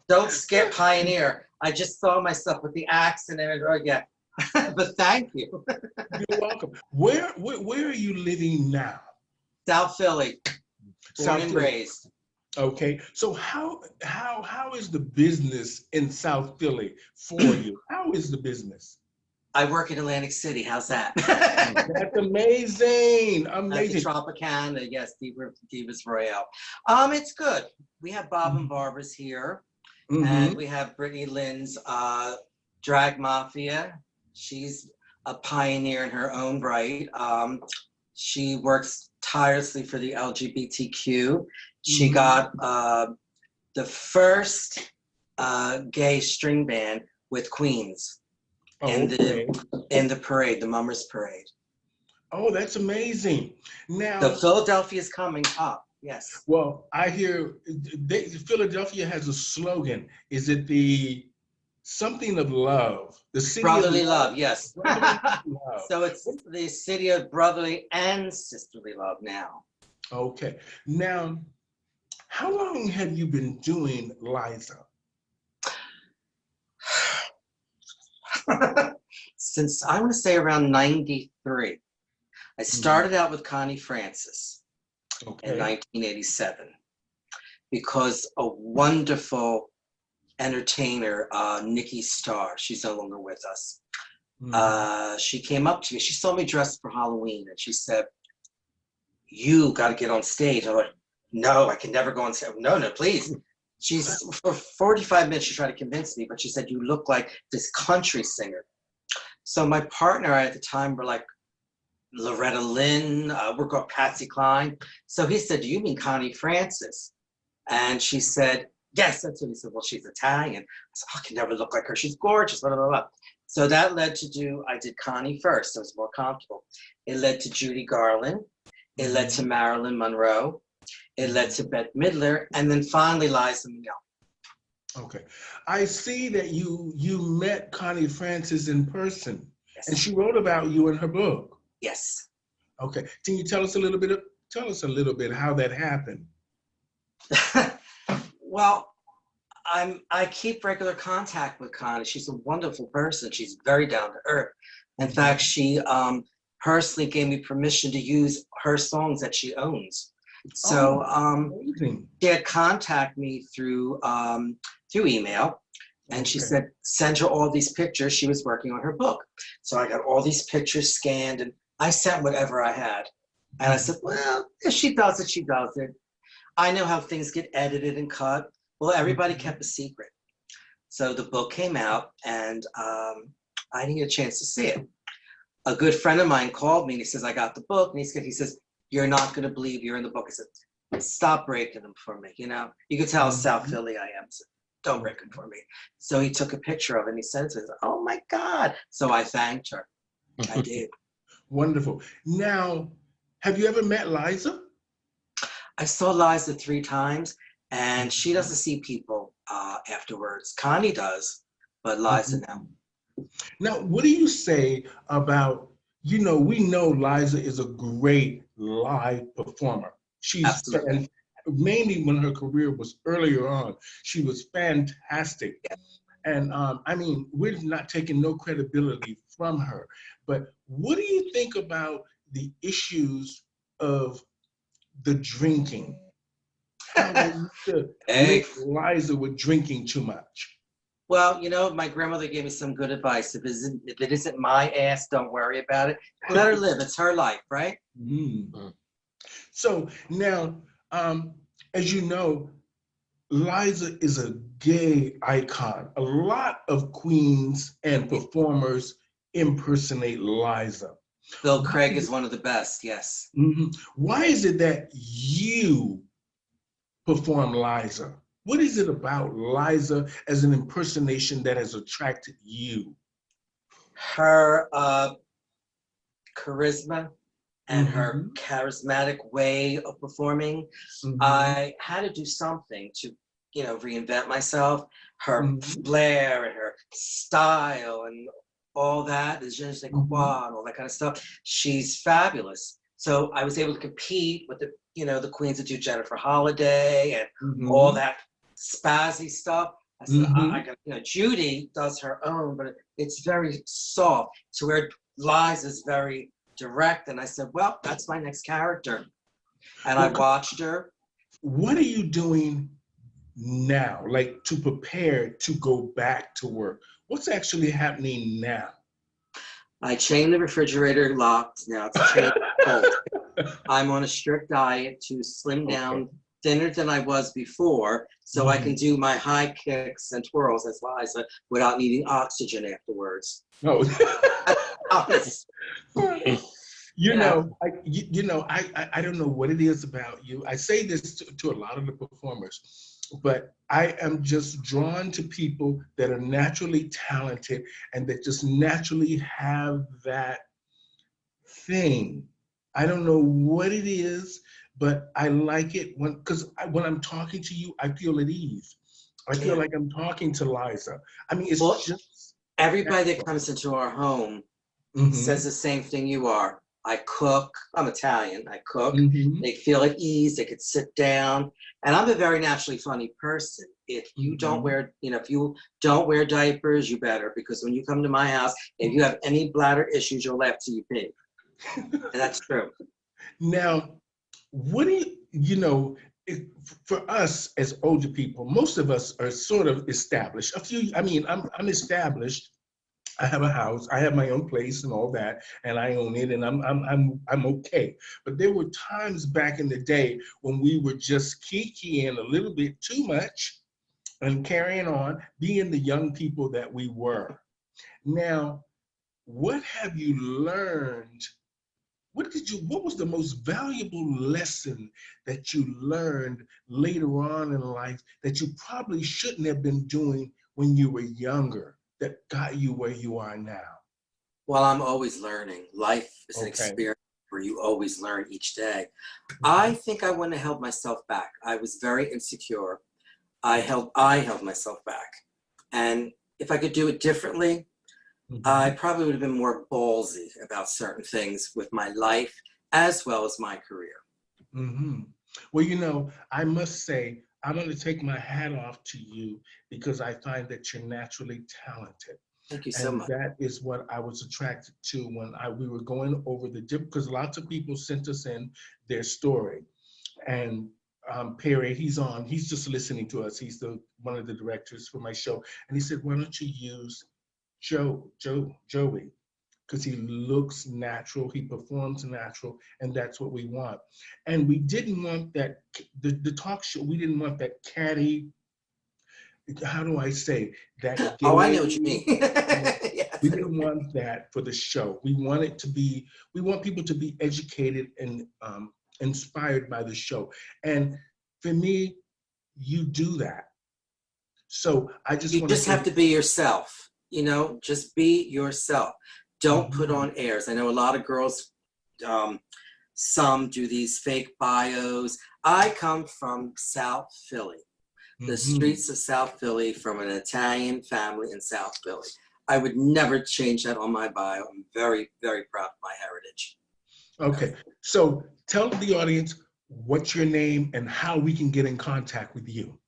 Don't skip Pioneer. I just saw myself with the accent and oh yeah. But thank you. You're welcome. Where are you living now? South Philly, born South and Philly. raised. Okay. So how is the business in South Philly for you? How is the business? I work in Atlantic City. How's that? That's amazing. At the Amazing. Tropicana, yes, Divas Royale. It's good. We have Bob and Barbara's here, and Mm-hmm. we have Brittany Lynn's Drag Mafia. She's a pioneer in her own right. She works tirelessly for the LGBTQ. She got the first gay string band with Queens in Okay. the parade, the Mummers Parade. Oh, that's amazing. So Now, Philadelphia is coming up. Yes. well, I hear Philadelphia has a slogan. Is it the something of love? The city of Brotherly love? love, yes. Brotherly love. So it's the city of brotherly and sisterly love now. Okay. Now, how long have you been doing Liza? Since I want to say around 93. I started out with Connie Francis in Okay. 1987 because a wonderful entertainer, Nikki Starr, she's no longer with us. She came up to me. She saw me dressed for Halloween, and she said, "You got to get on stage." I'm like, "No, I can never go on stage." No, please. She's for 45 minutes. She tried to convince me, but she said, "You look like this country singer." So my partner at the time were like Loretta Lynn, we're called Patsy Cline. So he said, "Do you mean Connie Francis?" And she said, "Yes." That's what he said. "Well, she's Italian." I said, "Oh, I can never look like her. She's gorgeous." Blah, blah, blah. So that led to I did Connie first. So it was more comfortable. It led to Judy Garland. It led to Marilyn Monroe. It led to Bette Midler. And then finally Liza Minnelli. Okay. I see that you met Connie Francis in person, Yes. and she wrote about you in her book. Yes. Okay. Can you tell us a little bit how that happened? Well, I keep regular contact with Connie. She's a wonderful person. She's very down to earth. In fact, she personally gave me permission to use her songs that she owns. So she had contacted me through email, and she said, "Send her all these pictures." She was working on her book. So I got all these pictures scanned, and I sent whatever I had. And I said, "Well, if she does it, she does it. I know how things get edited and cut." Well, everybody kept a secret. So the book came out, and I didn't get a chance to see it. A good friend of mine called me, and he says, "I got the book." And he says, "You're not going to believe you're in the book." I said, "Stop breaking them for me. You know, you can tell how South Philly I am. So don't break them for me." So he took a picture of it, and he sent it to me. "Oh, my God." So I thanked her. I did. Wonderful. Now, have you ever met Liza? I saw Liza 3 times, and she doesn't see people afterwards. Connie does, but Liza no. Now, what do you say about, we know Liza is a great live performer. She's mainly when her career was earlier on, she was fantastic. And I mean, we're not taking no credibility from her, but what do you think about the issues of the drinking? How they used to link Liza with drinking too much? Well, my grandmother gave me some good advice. If it isn't my ass, don't worry about it. Let her live. It's her life, right? So now, as you know, Liza is a gay icon. A lot of queens and performers impersonate Liza. Bill Craig is one of the best, yes. Why is it that you perform Liza? What is it about Liza as an impersonation that has attracted you? Her charisma and her charismatic way of performing. I had to do something to, reinvent myself. Her flair and her style and all that, the je ne sais quoi, and all that kind of stuff. She's fabulous. So I was able to compete with the queens that do Jennifer Holliday and all that spazzy stuff. I said, Mm-hmm. I got, Judy does her own, but it's very soft to where Liza's very direct. And I said, well, that's my next character. And I Well, watched her. what are you doing now, like to prepare to go back to work? What's actually happening now? I chained the refrigerator locked. Now it's chained cold. I'm on a strict diet to slim down, thinner than I was before, so I can do my high kicks and twirls as Liza without needing oxygen afterwards. No. Honest. I don't know what it is about you. I say this to a lot of the performers, but I am just drawn to people that are naturally talented and that just naturally have that thing. I don't know what it is, but I like it because when I'm talking to you, I feel at ease. I feel like I'm talking to Liza. I mean, it's just everybody that comes into our home says the same thing you are. I cook. I'm Italian. I cook. They feel at ease. They could sit down. And I'm a very naturally funny person. If you don't wear, if you don't wear diapers, you better, because when you come to my house, if you have any bladder issues, you'll laugh till you pee. And that's true. Now, what do for us as older people, most of us are sort of established. I'm established. I have a house, I have my own place and all that, and I own it, and I'm okay. But there were times back in the day when we were just kikiing a little bit too much and carrying on, being the young people that we were. Now, what have you learned? What was the most valuable lesson that you learned later on in life that you probably shouldn't have been doing when you were younger, that got you where you are now? Well, I'm always learning. Life is an experience where you always learn each day. I think I want to hold myself back. I was very insecure. I held myself back. And if I could do it differently, I probably would have been more ballsy about certain things with my life as well as my career. Well, I must say, I'm going to take my hat off to you because I find that you're naturally talented. Thank you so much. That is what I was attracted to when we were going over because lots of people sent us in their story. And Perry, he's just listening to us. He's one of the directors for my show. And he said, why don't you use Joey? Because he looks natural, he performs natural, and that's what we want. And we didn't want that, the talk show, we didn't want that catty, how do I say, that gay, I know what you mean. Yes. We didn't want that for the show. We want people to be educated and inspired by the show. And for me, you do that. So I just You just have to be yourself. Just be yourself. Don't put on airs. I know a lot of girls, some do these fake bios. I come from South Philly, the streets of South Philly, from an Italian family in South Philly. I would never change that on my bio. I'm very, very proud of my heritage. Okay, so tell the audience what's your name and how we can get in contact with you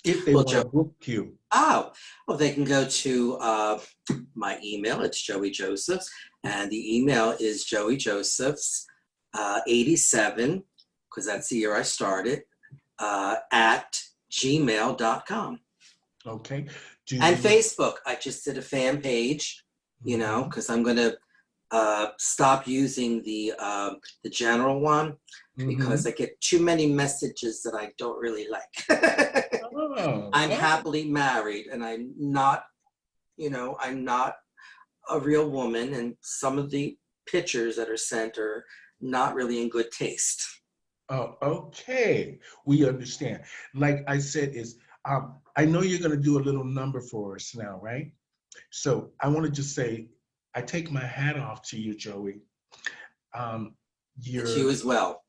if they want to book you. They can go to my email. It's Joey Josephs, and the email is joeyjosephs87, because that's the year I started, at gmail.com. Okay. And Facebook. I just did a fan page, because I'm going to stop using the general one because I get too many messages that I don't really like. I'm happily married, and I'm not a real woman, and some of the pictures that are sent are not really in good taste. Oh, okay. We understand. Like I said, I know you're going to do a little number for us now, right? So I want to just say, I take my hat off to you, Joey. To you as well.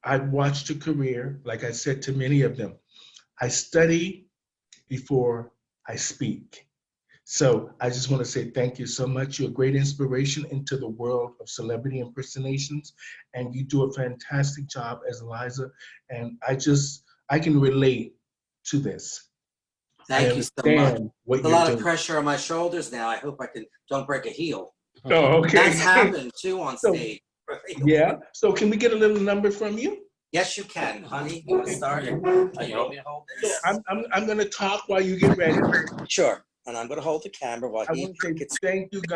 I've watched your career, like I said to many of them. I study before I speak. So I just want to say thank you so much. You're a great inspiration into the world of celebrity impersonations, and you do a fantastic job as Liza. And I can relate to this. Thank I you so much. understand what With a you're lot of doing. pressure on my shoulders now. I hope I don't break a heel. Oh, okay. That's happened too on So, stage. yeah. So can we get a little number from you? Yes, you can, honey. You want to start? You want me to hold So this? I'm going to talk while you get ready. Sure. And I'm going to hold the camera while I he want to say gets. thank you, guys.